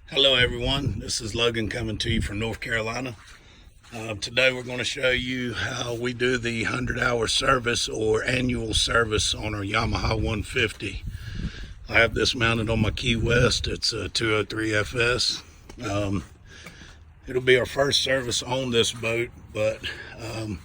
Hello everyone, this is Logan coming to you from North Carolina. Today we're going to show you how we do the 100-hour service or annual service on our Yamaha 150. I have this mounted on my Key West. It's a 203 FS. It'll be our first service on this boat, but I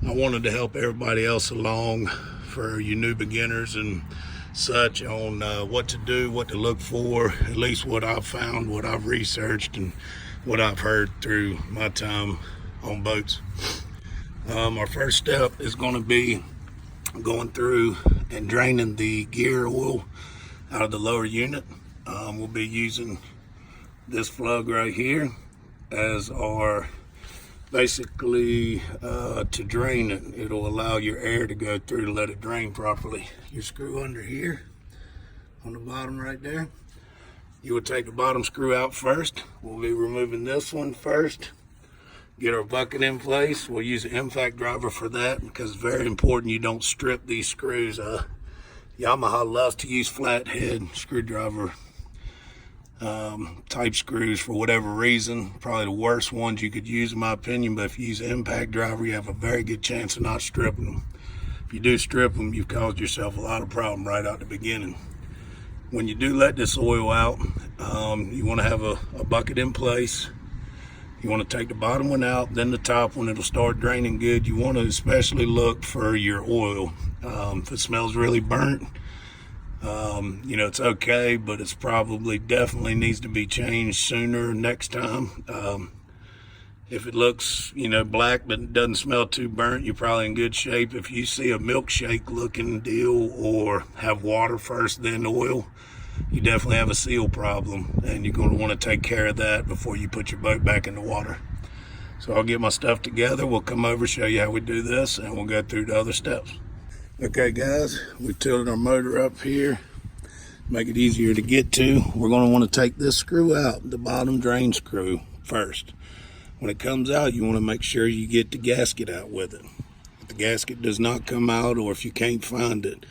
wanted to help everybody else along for you new beginners and such on what to do, what to look for, at least what I've found, what I've researched, and what I've heard through my time on boats. Our first step is going to be going through and draining the gear oil out of the lower unit. We'll be using this plug right here as our basically to drain it. It'll allow your air to go through to let it drain properly. Your screw under here on the bottom right there, you will take the bottom screw out first. We'll be removing this one first, get our bucket in place. We'll use an impact driver for that because it's very important you don't strip these screws. Yamaha loves to use flathead screwdriver type screws for whatever reason. Probably the worst ones you could use in my opinion, but if you use an impact driver you have a very good chance of not stripping them. If you do strip them, you've caused yourself a lot of problem right out the beginning. When you do let this oil out, you want to have a bucket in place. You want to take the bottom one out, then the top one. It'll start draining good. You want to especially look for your oil. If it smells really burnt, it's okay, but it's probably definitely needs to be changed sooner next time. If it looks, black but doesn't smell too burnt, you're probably in good shape. If you see a milkshake looking deal or have water first then oil, you definitely have a seal problem, and you're going to want to take care of that before you put your boat back in the water. So I'll get my stuff together. We'll come over, show you how we do this, and we'll go through the other steps. Okay guys, we tilted our motor up here, make it easier to get to. We're going to want to take this screw out, the bottom drain screw first. When it comes out, you want to make sure you get the gasket out with it. If the gasket does not come out, or if you can't find it,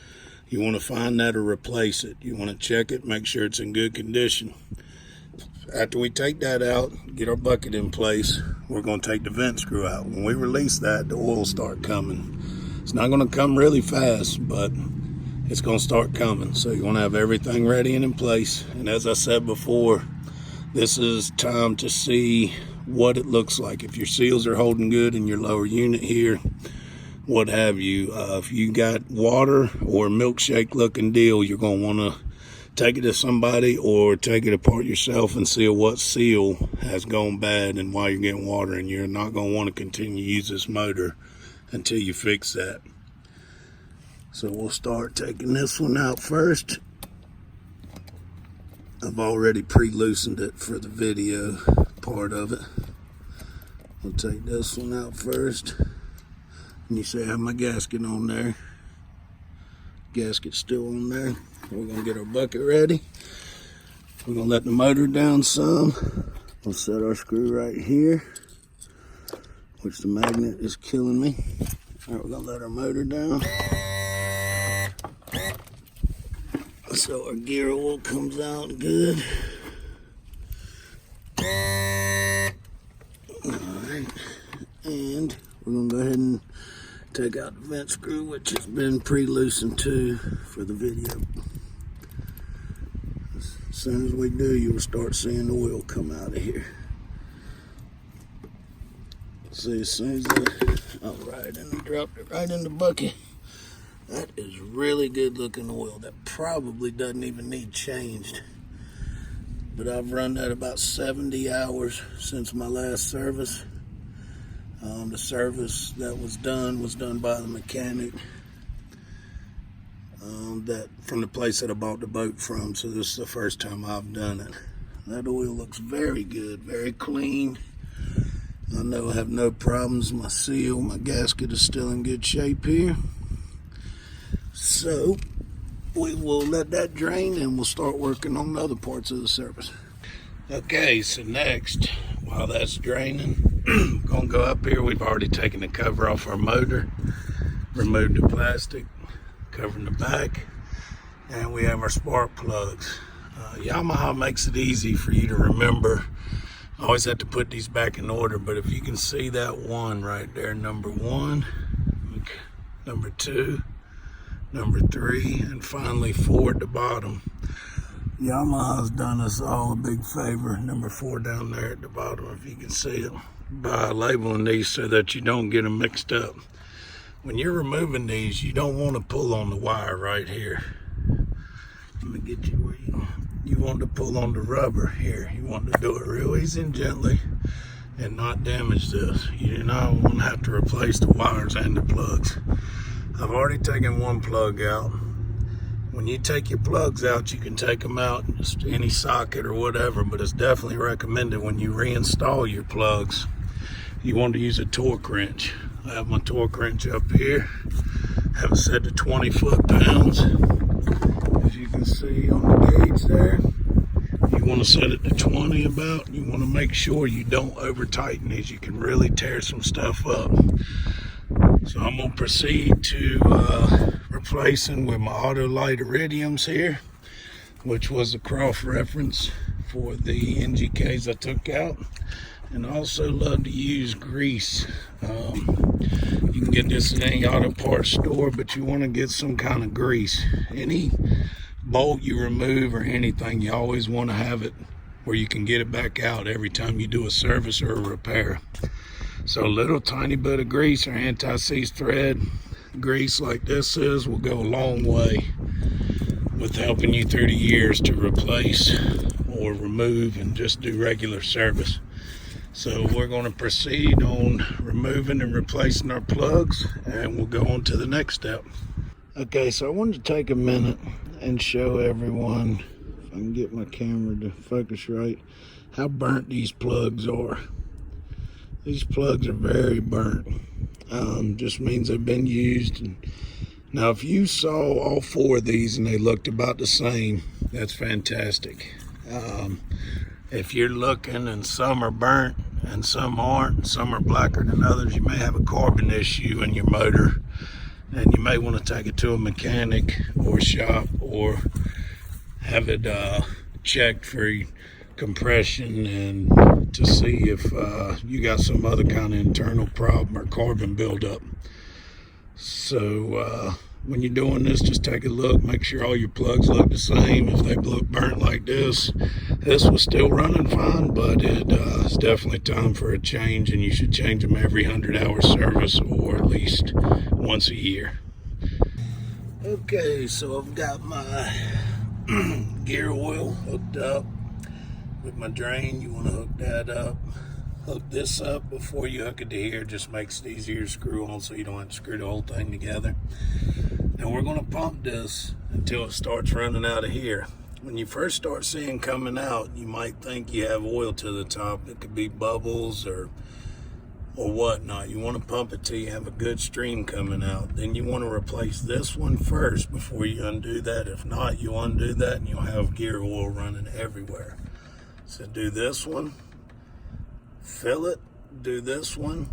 you want to find that or replace it. You want to check it, make sure it's in good condition. After we take that out, get our bucket in place, we're going to take the vent screw out. When we release that, the oil will start coming. It's not going to come really fast, but it's going to start coming. So you want to have everything ready and in place. And as I said before, this is time to see what it looks like. If your seals are holding good in your lower unit here, what have you. If you got water or milkshake looking deal, you're going to want to take it to somebody or take it apart yourself and see what seal has gone bad and why you're getting water. And you're not going to want to continue to use this motor until you fix that. So we'll start taking this one out first. I've already pre-loosened it for the video part of it. I'll take this one out first. And you see I have my gasket on there. Gasket's still on there. We're going to get our bucket ready. We're going to let the motor down some. We'll set our screw right here, which the magnet is killing me. All right, we're going to let our motor down. So our gear oil comes out good. Alright, and we're going to go ahead and take out the vent screw, which has been pre-loosened too for the video. As soon as we do, you will start seeing the oil come out of here. See, as soon as alright, and I dropped it right in the bucket. That is really good looking oil. That probably doesn't even need changed. But I've run that about 70 hours since my last service. The service that was done by the mechanic that from the place that I bought the boat from. So this is the first time I've done it. That oil looks very good, very clean. I know I have no problems. My seal, my gasket is still in good shape here. So we will let that drain and we'll start working on the other parts of the service. Okay, so next, while that's draining, I'm gonna go up here. We've already taken the cover off our motor, removed the plastic covering the back, and we have our spark plugs. Yamaha makes it easy for you to remember. I always have to put these back in order, but if you can see that one right there, number 1, number 2, number 3, and finally 4 at the bottom. Yamaha's done us all a big favor, number 4 down there at the bottom, if you can see it, by labeling these so that you don't get them mixed up. When you're removing these, you don't want to pull on the wire right here. Let me get you where you want to pull on the rubber here. You want to do it real easy and gently and not damage this. You do not want to have to replace the wires and the plugs. I've already taken one plug out. When you take your plugs out, you can take them out in just any socket or whatever, but it's definitely recommended when you reinstall your plugs, you want to use a torque wrench. I have my torque wrench up here. I have it set to 20 foot-pounds. As you can see on the gauge there, you want to set it to 20 about. You want to make sure you don't over tighten these. You can really tear some stuff up. So I'm going to proceed to replacing with my Autolite Iridiums here, which was a cross reference for the NGKs I took out. And I also love to use grease. You can get this in any auto parts store, but you want to get some kind of grease. Any bolt you remove or anything, you always want to have it where you can get it back out every time you do a service or a repair. So a little tiny bit of grease or anti-seize thread grease like this is will go a long way with helping you through the years to replace or remove and just do regular service. So we're going to proceed on removing and replacing our plugs, and we'll go on to the next step. Okay, so I wanted to take a minute and show everyone, if I can get my camera to focus right, how burnt these plugs are. These plugs are very burnt. Just means they've been used. Now, if you saw all 4 of these and they looked about the same, that's fantastic. If you're looking and some are burnt and some aren't, some are blacker than others, you may have a carbon issue in your motor, and you may want to take it to a mechanic or shop or have it checked for compression and to see if you got some other kind of internal problem or carbon buildup. So when you're doing this, just take a look, make sure all your plugs look the same. If they look burnt like this was still running fine, but it's definitely time for a change, and you should change them every 100-hour service or at least once a year. Okay, so I've got my gear oil hooked up with my drain. You want to hook that up. Hook this up before you hook it to here. Just makes it easier to screw on so you don't have to screw the whole thing together. And we're going to pump this until it starts running out of here. When you first start seeing coming out, you might think you have oil to the top. It could be bubbles or whatnot. You want to pump it till you have a good stream coming out. Then you want to replace this one first before you undo that. If not, you'll undo that and you'll have gear oil running everywhere. So do this one, fill it, do this one,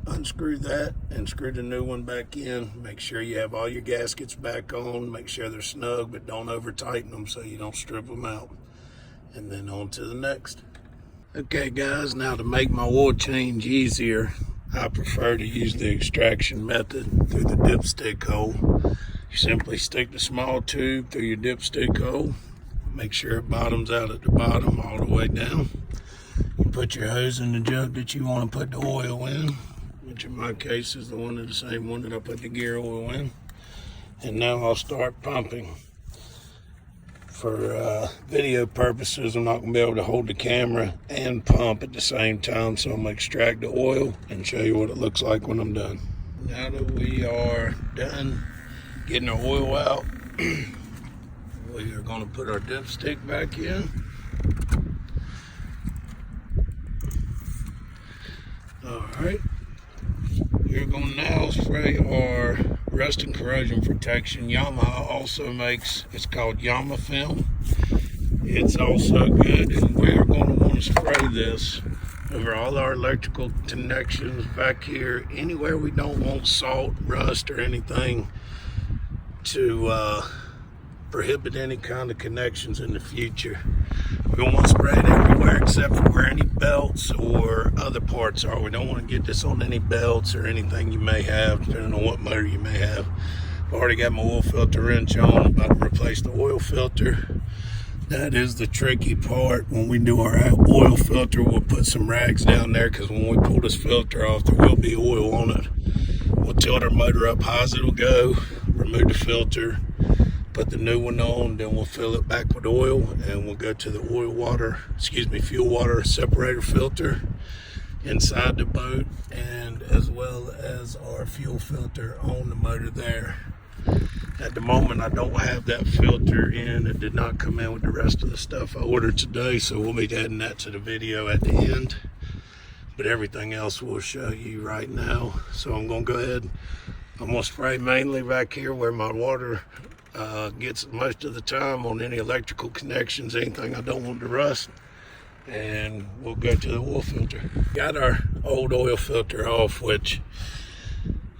unscrew that, and screw the new one back in. Make sure you have all your gaskets back on. Make sure they're snug, but don't over tighten them so you don't strip them out. And then on to the next. Okay guys, now to make my oil change easier, I prefer to use the extraction method through the dipstick hole. You simply stick the small tube through your dipstick hole. Make sure it bottoms out at the bottom all the way down. You put your hose in the jug that you want to put the oil in, which in my case is the same one that I put the gear oil in. And now I'll start pumping. For video purposes, I'm not going to be able to hold the camera and pump at the same time, so I'm going to extract the oil and show you what it looks like when I'm done. Now that we are done getting our oil out, we are going to put our dipstick back in. Alright, we're going to now spray our rust and corrosion protection. Yamaha also makes, it's called Yamaha film. It's also good, and we are going to want to spray this over all our electrical connections back here, anywhere we don't want salt, rust, or anything to prohibit any kind of connections in the future. We don't want to spray it everywhere except for where any belts or other parts are. We don't want to get this on any belts or anything you may have, depending on what motor you may have. I've already got my oil filter wrench on, about to replace the oil filter. That is the tricky part. When we do our oil filter, we'll put some rags down there, because when we pull this filter off, there will be oil on it. We'll tilt our motor up high as it'll go, remove the filter, put the new one on, then we'll fill it back with oil, and we'll go to the fuel water separator filter inside the boat, and as well as our fuel filter on the motor there. At the moment, I don't have that filter in. It did not come in with the rest of the stuff I ordered today, so we'll be adding that to the video at the end. But everything else we'll show you right now. So I'm going to go ahead. I'm going to spray mainly back here where my water gets most of the time, on any electrical connections, anything I don't want to rust. And we'll go to the oil filter. Got our old oil filter off, which,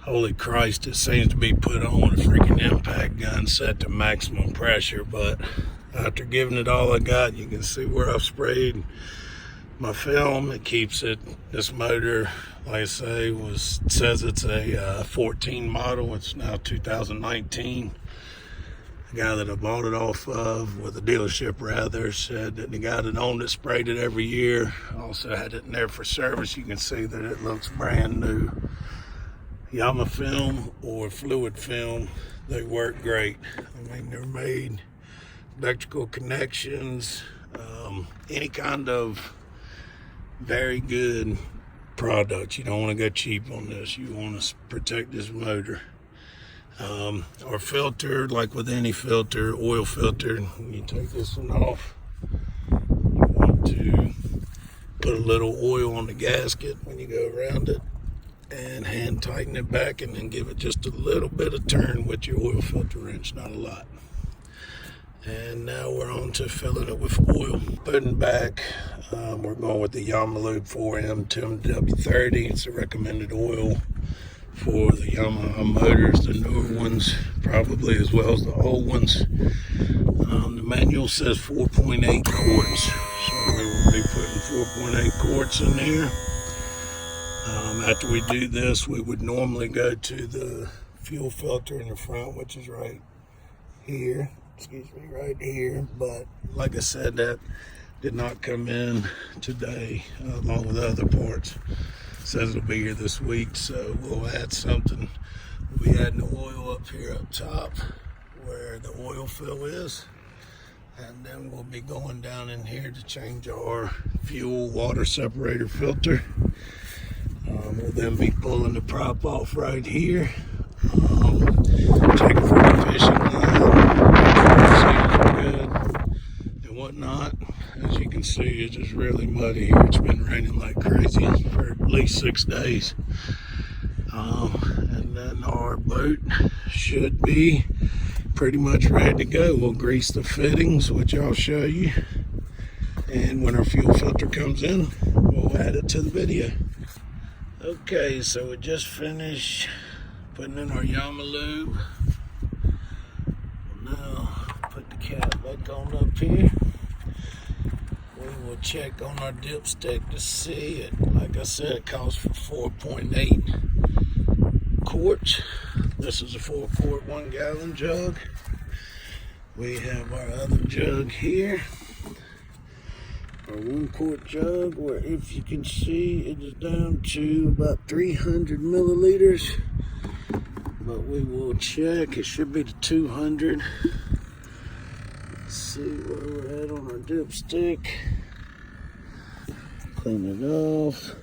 holy Christ, it seems to be put on with a freaking impact gun set to maximum pressure. But after giving it all I got, you can see where I've sprayed my film. It keeps it. This motor, like I say, says it's a 14 model. It's now 2019. The guy that I bought it off of, with the dealership rather, said that the guy that owned it sprayed it every year. Also had it in there for service. You can see that it looks brand new. Yamaha film or fluid film, they work great. I mean, they're made electrical connections, any kind of very good product. You don't want to go cheap on this. You want to protect this motor. Our filter, like with any filter, oil filter, when you take this one off, you want to put a little oil on the gasket when you go around it, and hand tighten it back, and then give it just a little bit of turn with your oil filter wrench, not a lot. And now we're on to filling it with oil. Putting back, we're going with the Yamaha 4M Tim W30. It's a recommended oil for the Yamaha motors, the newer ones probably, as well as the old ones. The manual says 4.8 quarts, so we will be putting 4.8 quarts in there. After we do this, we would normally go to the fuel filter in the front, which is right here. Right here. But like I said, that did not come in today, along with the other parts. It says it'll be here this week, so we'll add something. We'll be adding the oil up here up top where the oil fill is, and then we'll be going down in here to change our fuel water separator filter. We'll then be pulling the prop off right here, checking for the fishing line, good and whatnot. As you can see, it's just really muddy here. It's been raining like crazy for at least 6 days. And then our boat should be pretty much ready to go. We'll grease the fittings, which I'll show you. And when our fuel filter comes in, we'll add it to the video. Okay, so we just finished putting in our Yamaha lube. Now put the cap back on up here. We will check on our dipstick to see it. Like I said, it calls for 4.8 quarts. This is a 4-quart 1-gallon jug. We have our other jug here. Our 1-quart jug, where, if you can see, it is down to about 300 milliliters. But we will check. It should be to 200. Let's see where we're at on our dipstick. Clean it off.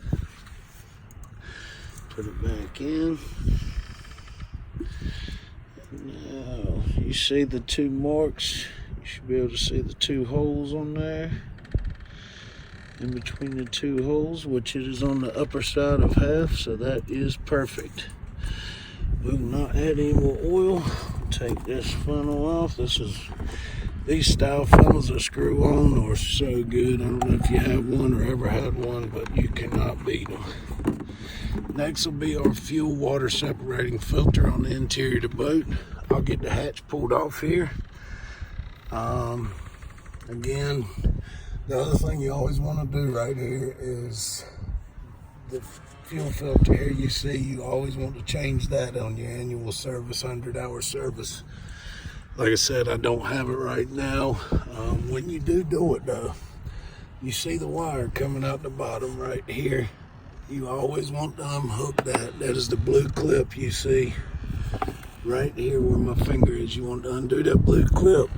Put it back in. Now, you see the 2 marks. You should be able to see the 2 holes on there. In between the 2 holes, which it is on the upper side of half, so that is perfect. We will not add any more oil. Take this funnel off. These style funnels that screw on are so good. I don't know if you have one or ever had one, but you cannot beat them. Next will be our fuel water separating filter on the interior of the boat. I'll get the hatch pulled off here. Again, the other thing you always want to do right here is the fuel filter here. You see, you always want to change that on your annual service, 100-hour service. Like I said, I don't have it right now. When you do it though, you see the wire coming out the bottom right here. You always want to unhook that. That is the blue clip you see right here where my finger is. You want to undo that blue clip.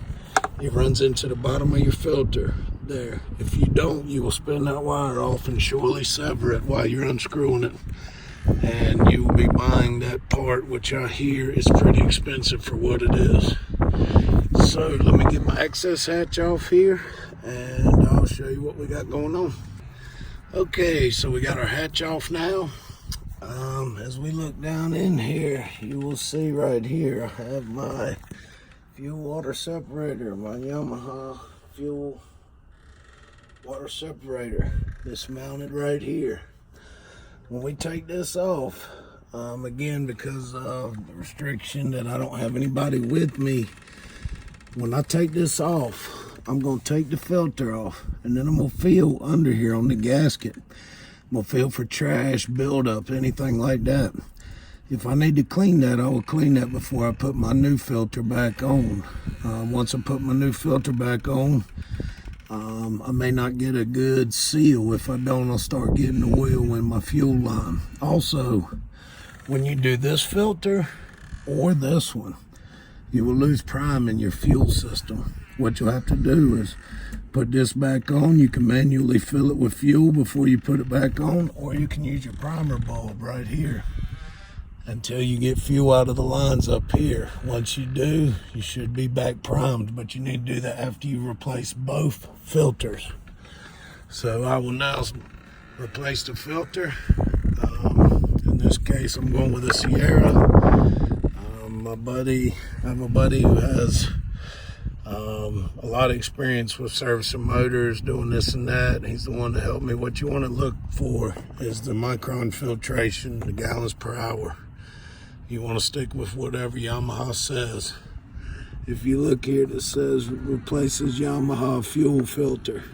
It runs into the bottom of your filter there. If you don't, you will spin that wire off and surely sever it while you're unscrewing it. And you will be buying that part, which I hear is pretty expensive for what it is. So let me get my access hatch off here and I'll show you what we got going on. Okay, so we got our hatch off now. As we look down in here, you will see right here I have my fuel water separator, my Yamaha fuel water separator. It's mounted right here. When we take this off, again, because of the restriction that I don't have anybody with me, when I take this off, I'm going to take the filter off, and then I'm going to feel under here on the gasket. I'm going to feel for trash, buildup, anything like that. If I need to clean that, I will clean that before I put my new filter back on. Once I put my new filter back on, I may not get a good seal. If I don't, I'll start getting oil in my fuel line. Also, when you do this filter or this one, you will lose prime in your fuel system. What you'll have to do is put this back on. You can manually fill it with fuel before you put it back on, or you can use your primer bulb right here until you get fuel out of the lines up here. Once you do, you should be back primed, but you need to do that after you replace both filters. So I will now replace the filter. In this case, I'm going with a Sierra. I have a buddy who has a lot of experience with servicing motors, doing this and that. He's the one to help me. What you want to look for is the micron filtration, the gallons per hour. You want to stick with whatever Yamaha says. If you look here, it says replaces Yamaha fuel filter.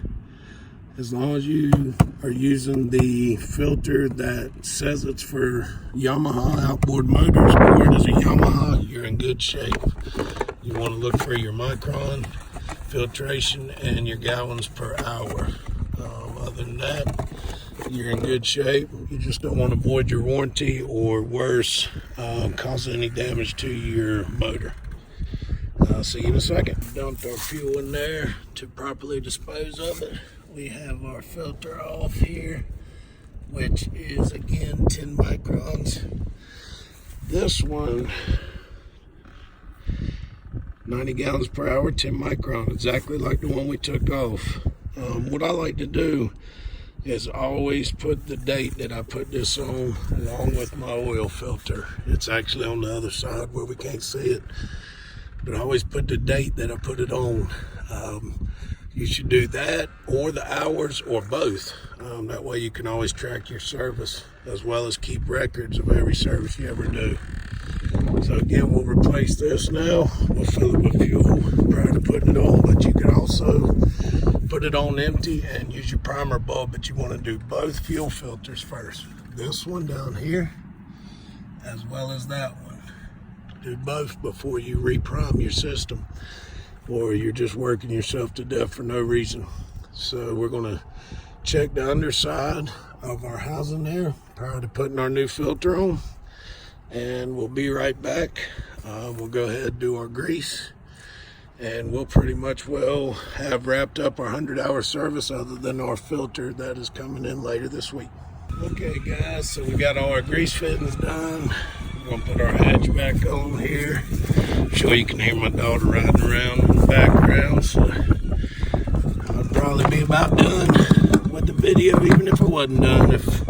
As long as you are using the filter that says it's for Yamaha outboard motors, or it is a Yamaha, you're in good shape. You want to look for your micron filtration and your gallons per hour. Other than that, you're in good shape. You just don't want to void your warranty, or worse, cause any damage to your motor. I'll see you in a second. Dumped our fuel in there to properly dispose of it. We have our filter off here, which is again 10 microns. This one, 90 gallons per hour, 10 micron, exactly like the one we took off. What I like to do is always put the date that I put this on along with my oil filter. It's actually on the other side where we can't see it, but I always put the date that I put it on. You should do that, or the hours, or both. That way you can always track your service, as well as keep records of every service you ever do. So again, we'll replace this now. We'll fill it with fuel prior to putting it on, but you can also put it on empty and use your primer bulb, but you want to do both fuel filters first. This one down here, as well as that one. Do both before you reprime your system, or you're just working yourself to death for no reason. So we're gonna check the underside of our housing there prior to putting our new filter on, and we'll be right back. We'll go ahead and do our grease, and we'll pretty much well have wrapped up our 100-hour service, other than our filter that is coming in later this week. Okay guys, so we got all our grease fittings done. We're gonna put our hatch back on here. I'm sure you can hear my daughter riding around in the background, so I'd probably be about done with the video, even if I wasn't done, if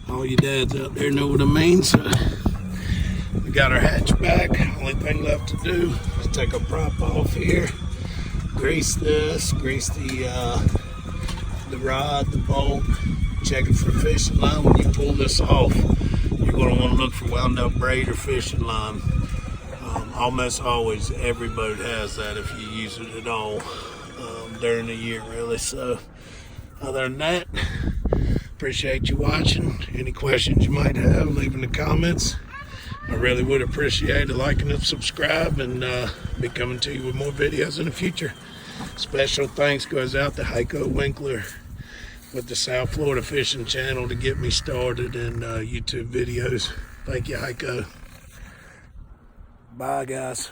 all you dads out there know what I mean. So we got our hatch back. Only thing left to do is take our prop off here, grease this, grease the rod, the bolt, check it for fishing line. When you pull this off, you're going to want to look for wound up braid or fishing line. almost always every boat has that if you use it at all during the year, really. So other than that, appreciate you watching. Any questions you might have, leave in the comments. I really would appreciate a like and a subscribe, and be coming to you with more videos in the future. Special thanks goes out to Heiko Winkler with the South Florida Fishing Channel to get me started in YouTube videos. Thank you, Heiko. Bye, guys.